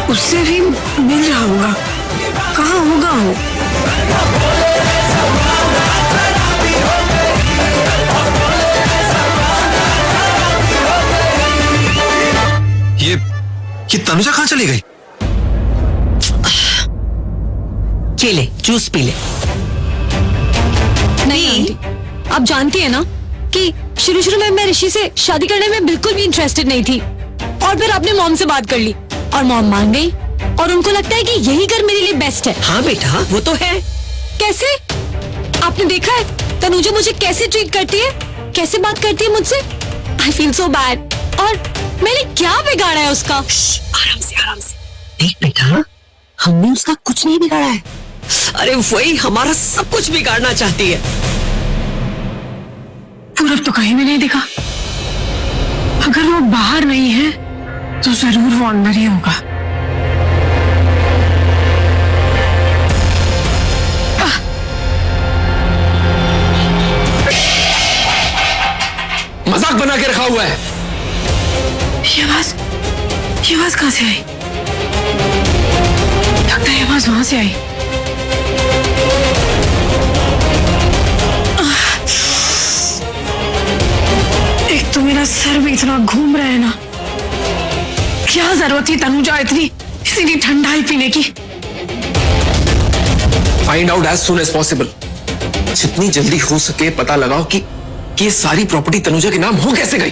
उससे भी मिल रहा होगा। कहाँ होगा वो? ये तनुजा कहाँ चली गई? ये ले, जूस पी ले। नहीं आंटी, आप जानती है ना कि शुरू में मैं ऋषि से शादी करने में बिल्कुल भी इंटरेस्टेड नहीं थी, और फिर आपने मॉम से बात कर ली और मॉम मान गई, और उनको लगता है कि यही घर मेरे लिए बेस्ट है। हाँ बेटा, वो तो है। कैसे? आपने देखा है तनुजा मुझे कैसे ट्रीट करती है, कैसे बात करती है मुझसे। I feel so bad. और मैंने क्या बिगाड़ा है उसका? आराम से आराम से। देख बेटा, हमने उसका कुछ नहीं बिगाड़ा है। अरे वही हमारा सब कुछ बिगाड़ना चाहती है। पूरब तो कहीं भी नहीं दिखा। अगर वो बाहर नहीं है तो जरूर वो अंदर ही होगा। मजाक बना के रखा हुआ है। ये आवाज कहां से आई? लगता है ये आवाज वहां से आई। एक तो मेरा सर भी इतना घूम रहा है ना। क्या जरूरत थी तनुजा इतनी ठंडाई पीने की? Find out as soon as possible. जितनी जल्दी हो सके पता लगाओ कि ये सारी प्रॉपर्टी तनुजा के नाम हो कैसे गई।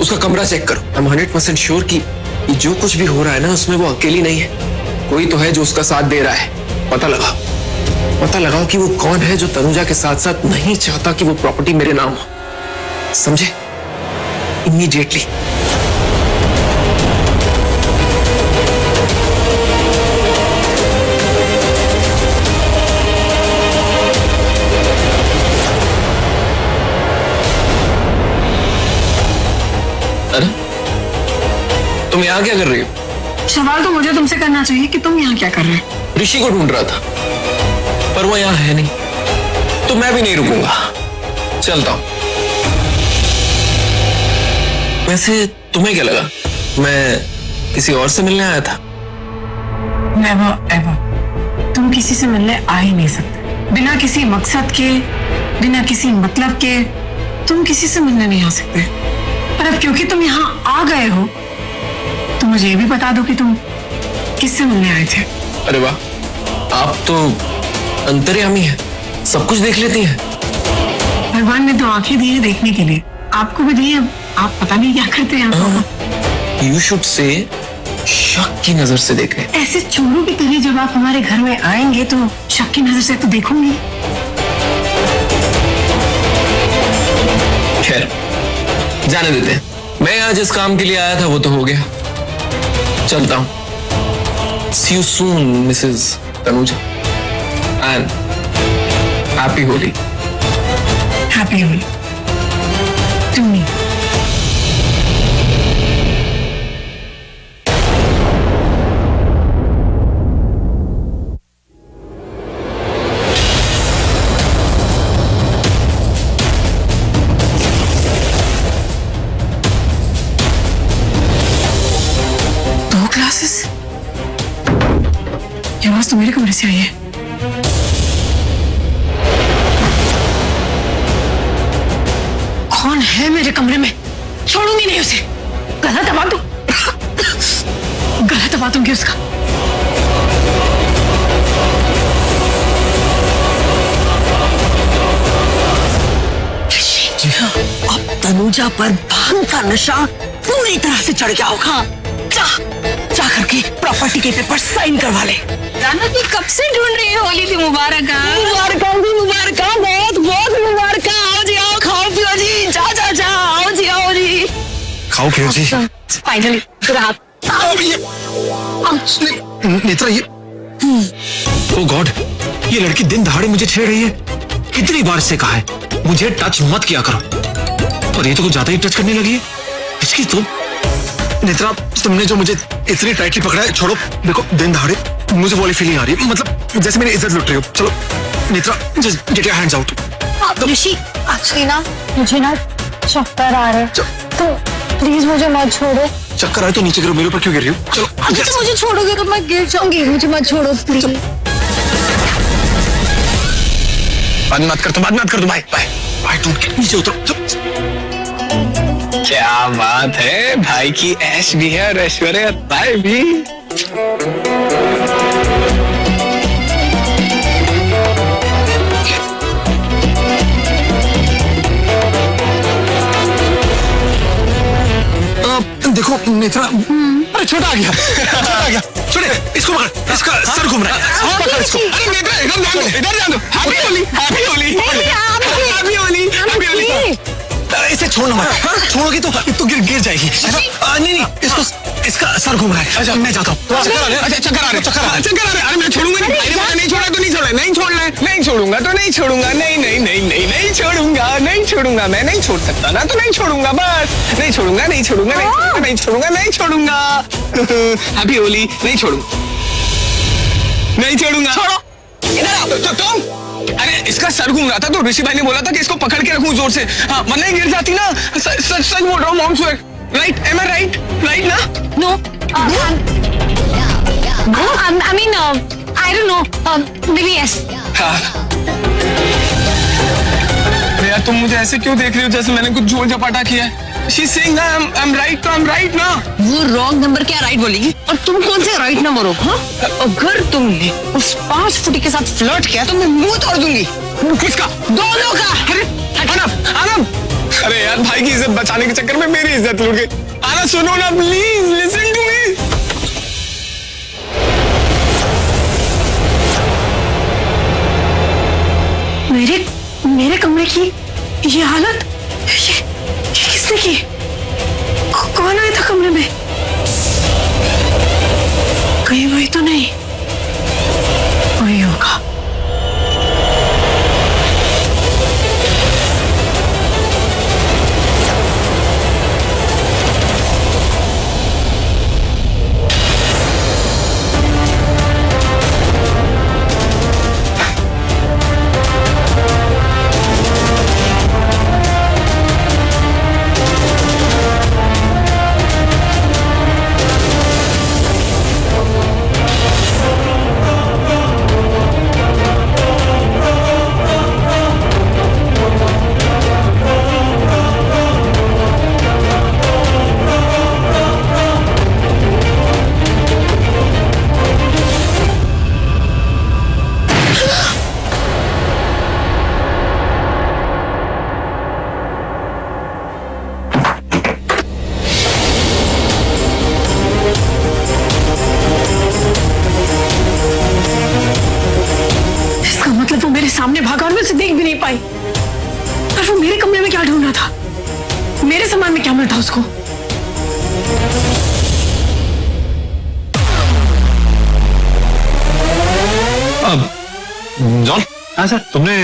उसका कमरा चेक करो। आई एम 100% श्योर कि जो कुछ भी हो रहा है ना, उसमें वो अकेली नहीं है। कोई तो है जो उसका साथ दे रहा है। पता लगाओ कि वो कौन है जो तनुजा के साथ साथ नहीं चाहता कि वो प्रॉपर्टी मेरे नाम हो। समझे? इमीडिएटली। अरे तुम यहाँ क्या कर रही हो? सवाल तो मुझे तुमसे करना चाहिए कि तुम यहाँ क्या कर रहे हो? ऋषि को ढूंढ रहा था, पर वो यहाँ है नहीं, तो मैं भी नहीं रुकूंगा। चलता हूं। वैसे तुम्हें क्या लगा मैं किसी और से मिलने आया था? Never ever. तुम किसी से मिलने आ ही नहीं सकते। बिना किसी मकसद के, बिना किसी मतलब के तुम किसी से मिलने नहीं आ सकते। पर अब क्योंकि तुम यहाँ आ गए हो तो मुझे ये भी बता दो कि तुम किससे मिलने आए थे। अरे वाह, आप तो अंतर्यामी है, सब कुछ देख लेती हैं। भगवान ने तो आंखें दी है देखने के लिए, आपको भी दी है। आप पता नहीं क्या करते हैं। यू शुड से शक की नजर से देख रहे। ऐसे चोरों की तरह जब आप हमारे घर में आएंगे तो शक की नजर से तो देखूंगी। खैर जाने देते हैं। मैं आज जिस काम के लिए आया था वो तो हो गया। चलता हूं। See you soon, Mrs. Tanuja. And happy Holi. Happy Holi. To me. ये आवाज तो मेरे कमरे से आई है। कौन है मेरे कमरे में? छोड़ूंगी नहीं उसे। गला दबा दूंगी उसका। जी हाँ, अब तनुजा पर भांग का नशा पूरी तरह से चढ़ गया होगा। जा करके प्रॉपर्टी के पेपर साइन करवा ले। राना जी कब से ढूंढ रही है होली की मुबारक। मुबारक, बहुत मुबारक। आओ जी, आओ, खाओ पियो जी। जा आओ जी। खाओ पियो जी। फाइनली रात। नेत्रा, ये ओह गॉड, ये लड़की दिन दहाड़े मुझे छेड़ रही है। कितनी बार से कहा है मुझे टच मत किया करो, और ये तो कुछ ज्यादा ही टच करने लगी है। इसकी तो नेत्रा, तुमने जो मुझे इतनी टाइटली पकड़ा है, छोड़ो। देखो दिन दहाड़े मुझे वो वाली फीलिंग आ रही है, मतलब जैसे मेरी इज्जत लुट रही हो। चलो Netra, just get your hands out. Rishi, actually ना मुझे ना चक्कर आ रहे हैं। तो प्लीज मुझे मत छोड़ो। चक्कर आए तो नीचे गिरो, मेरे ऊपर क्यों गिर रही हो? चलो अगर तुम मुझे छोड़ोगे तो मैं गिर जाऊंगी, मुझे मत छोड़ो प्लीज। बाद मत कर, बाय बाय बाय, टूट के नीचे उतरो। क्या बात है, भाई की ऐश भी है और ऐश्वर्या राय भी। देखो नेत्रा, अरे छोटा आ गया, छोटे इसको पकड़, इसका सर घूम रहा है, पकड़ इसको। अरे नेत्रा इधर ध्यान दो, इधर ध्यान दो। Happy Holi, happy Holi, happy Holi, happy Holi. इसे छोड़ना मत, छोड़ोगे तो गिर जाएगी। नहीं, इसका सर घूम रहा है। अच्छा मैं जाता हूँ। चक्कर आ रहे। अरे मैं छोड़ूंगा नहीं, नहीं छोड़ा तो नहीं छोड़ा, नहीं छोड़ना, नहीं छोड़ूंगा तो नहीं छोड़ूंगा, नहीं छोड़ूंगा, मैं नहीं छोड़ सकता ना, तो नहीं छोड़ूंगा, बस नहीं छोड़ूंगा। हैप्पी होली, नहीं छोड़ूंगा। छोड़ो, इधर आओ। तो तुम, अरे इसका सर घूम रहा था तो ऋषि भाई ने बोला था कि इसको पकड़ के रखूं जोर से। हाँ, वरना गिर जाती ना। सच बोल रहा हूँ, mom swear. Right, am I right ना? No, I mean, I don't know, maybe yes. हाँ। अरे यार, तुम मुझे ऐसे क्यों देख रही हो जैसे मैंने कुछ झोल झपाटा किया है? She's saying I'm right, तो I'm right ना? वो रॉन्ग नंबर क्या राइट बोलेगी, और तुम कौन से राइट नंबर हो? हाँ, अगर तुमने उस 5 फुटी के साथ फ्लर्ट किया तो मैं मुंह तोड़ दूंगी। किसका? दोनों का। अरे आनंद, अरे यार, भाई की इज्जत बचाने के चक्कर में मेरी इज्जत लूट गई। आनंद सुनो ना, प्लीज लिसन टू मी। मेरे कमरे की ये हालत, ये किसने की? कौन आया था कमरे में? कहीं वही तो नहीं? वही होगा। वो मेरे सामने भागा और मैं उसे देख भी नहीं पाई। और वो मेरे कमरे में क्या ढूंढ रहा था? मेरे सामान में क्या मिला था उसको? जॉन। हाँ सर। तुमने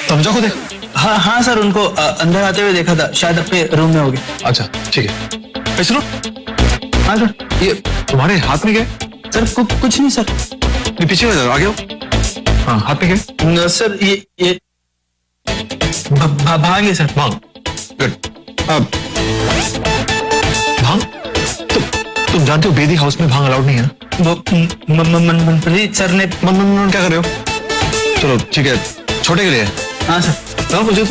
तनुजा को देखा? हाँ सर, उनको अंदर आते हुए देखा था, शायद अपने रूम में होगी। अच्छा ठीक है। सुनो। हाँ सर। ये तुम्हारे हाथ में क्या है? सर कुछ नहीं सर। ये पीछे आगे हो। हाँ, हाथ में क्या है? सर ये भांग है सर। भांग। गुड। भांग? तुम जानते हो बेदी हाउस में भांग अलाउड नहीं है ना? वो मनप्रीत सर ने मन क्या कर रहे हो? चलो ठीक है, छोटे के लिए। हाँ सर। चलो मुझे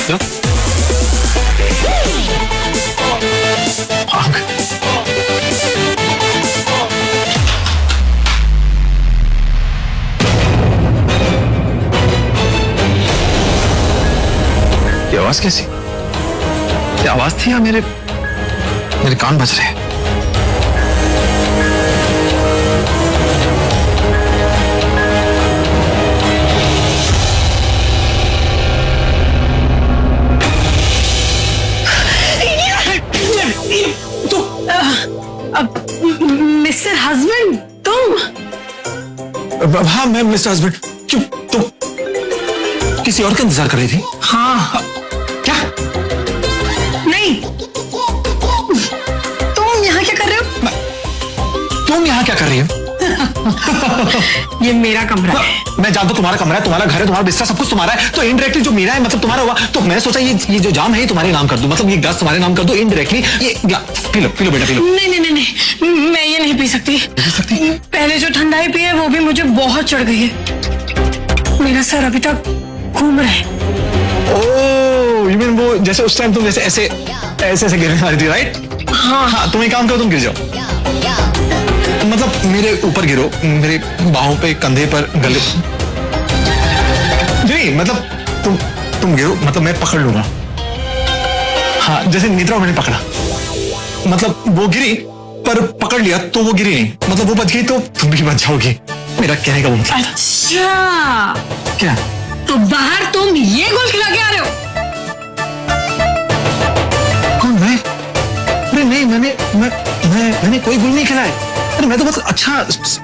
तो भांग। ये आवाज कैसी? ये आवाज थी या मेरे कान बज रहे हैं? मिस्टर हस्बैंड, तुम? हाँ मैं मिस्टर हस्बैंड। क्यों, तुम किसी और का इंतजार कर रही थी? हाँ। क्या? नहीं, तुम यहाँ क्या कर रहे हो? तुम यहाँ क्या कर रही हो? ये मेरा कमरा है। मैं जानता हूँ तुम्हारा कमरा है, तुम्हारा घर है, तुम्हारा बिस्तर, सब कुछ तुम्हारा है, तो इनडायरेक्टली जो मेरा है मतलब तुम्हारा हुआ। तो मैं सोचा ये जो जाम है ये तुम्हारे नाम कर दूं, मतलब ये ग्लास तुम्हारे नाम कर दूं इनडायरेक्टली। ये पी लो बेटा पी लो। नहीं नहीं नहीं नहीं, मैं ये नहीं पी सकती। पहले जो ठंडाई पी है वो भी मुझे बहुत चढ़ गई है। मेरा सर अभी तक घूम रहा है। ओह, यू मीन वो जैसे उस टाइम तुम जैसे ऐसे गिरने वाली थी, राइट? हाँ, तुम एक काम करो, तुम गिर जाओ, मतलब मेरे ऊपर गिरो, मेरे बाहों पे, कंधे पर, गले। नहीं मतलब तुम गिरो, मतलब मैं पकड़ लूंगा। हाँ, जैसे नेत्रा मैंने पकड़ा, मतलब वो गिरी पर पकड़ लिया तो वो गिरी नहीं, मतलब वो बच गई तो तुम भी बच जाओगी। मेरा कहने का वो मतलब। अच्छा, क्या? तो बाहर तुम ये गोल खिला के आ रहे हो? कौन? मैं? अरे नहीं, मैंने कोई गुल नहीं खिलाया। अरे मैं तो बस अच्छा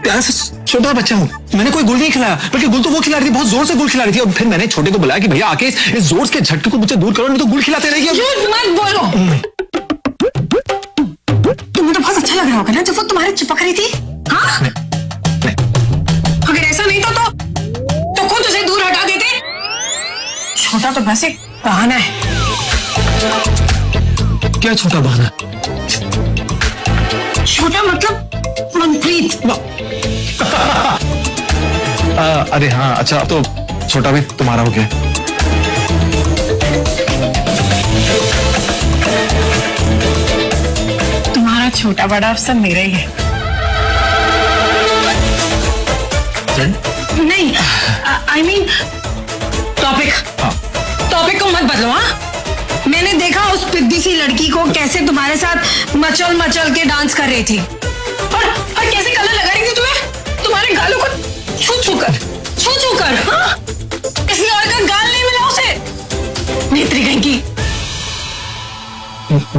प्यारा सा छोटा बच्चा हूँ, मैंने कोई गुल नहीं खिलाया, बल्कि गुल तो वो खिला रही थी, बहुत जोर से गुल खिला रही थी। और फिर मैंने छोटे को बुलाया कि भैया आके इस जोर के झटके को मुझे दूर करो, नहीं तो गुल खिलाते रहेगी। झूठ मत बोलो। तुम्हें तो बहुत अच्छा लग रहा होगा ना जब वो तुम्हारे चिपक रही थी। हाँ? नहीं। अगर ऐसा नहीं था तो खुद उसे दूर हटा देते। छोटा तो बस एक बहाना है। क्या छोटा बहाना? छोटा मतलब मनप्रीत। अरे हाँ, अच्छा तो छोटा भी तुम्हारा हो गया। तुम्हारा छोटा बड़ा अब सब मेरा ही है। नहीं, आई मीन टॉपिक को मत बदलो। हाँ, मैंने देखा उस पिद्दी सी लड़की को कैसे तुम्हारे साथ मचल के डांस कर रही थी, और कैसे कलर लगा रही थी तुम्हें, तुम्हारे गालों को छू कर। हाँ? किसी और का गाल नहीं मिला उसे। नेत्री कहीं की।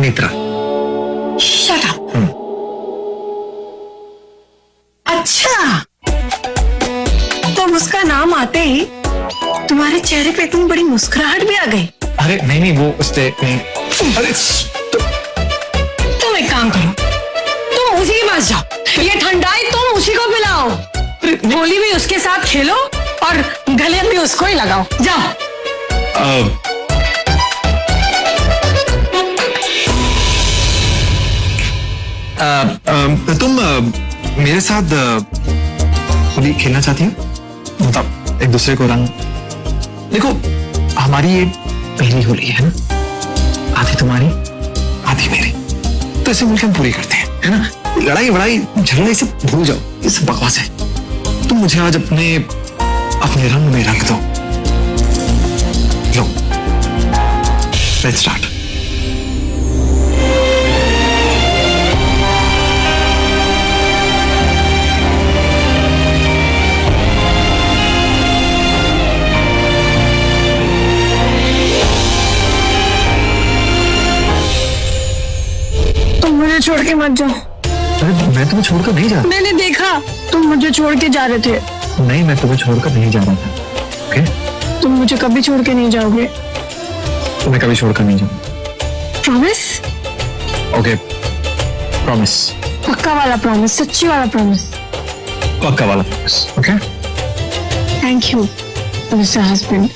नेत्रा। Shut up. अच्छा, तो उसका नाम आते ही तुम्हारे चेहरे पे इतनी बड़ी मुस्कुराहट भी आ गई। अरे नहीं वो उससे नहीं। अरे तुम एक काम करो, तुम उसी के पास जाओ, ये ठंडाई तुम उसी को पिलाओ, होली भी उसके साथ खेलो और गले भी उसको ही लगाओ। जाओ। तुम मेरे साथ होली खेलना चाहती हो? मतलब एक दूसरे को रंग। देखो हमारी ये पहली होली है ना, आधी तुम्हारी आधी मेरी, तो इसे मिलकर हम पूरी करते हैं, है ना? लड़ाई वड़ाई झगड़ा इसे भूल जाओ, ये सब बकवास है। तुम मुझे आज अपने रंग में रंग दो। लो, लेट्स स्टार्ट। मुझे छोड़ के मत जाओ। अरे मैं तुम्हें छोड़कर नहीं जा रहा। मैंने देखा तुम मुझे छोड़ के जा रहे थे। नहीं, मैं तुम्हें छोड़कर नहीं जा रहा था। ओके? तुम मुझे कभी छोड़ के नहीं जाओगे। तुम्हें कभी छोड़कर नहीं जाऊंगा। प्रॉमिस? Okay, promise. पक्का वाला प्रॉमिस, सच्ची वाला प्रॉमिस। पक्का वाला promise. Okay? Thank you mister husband.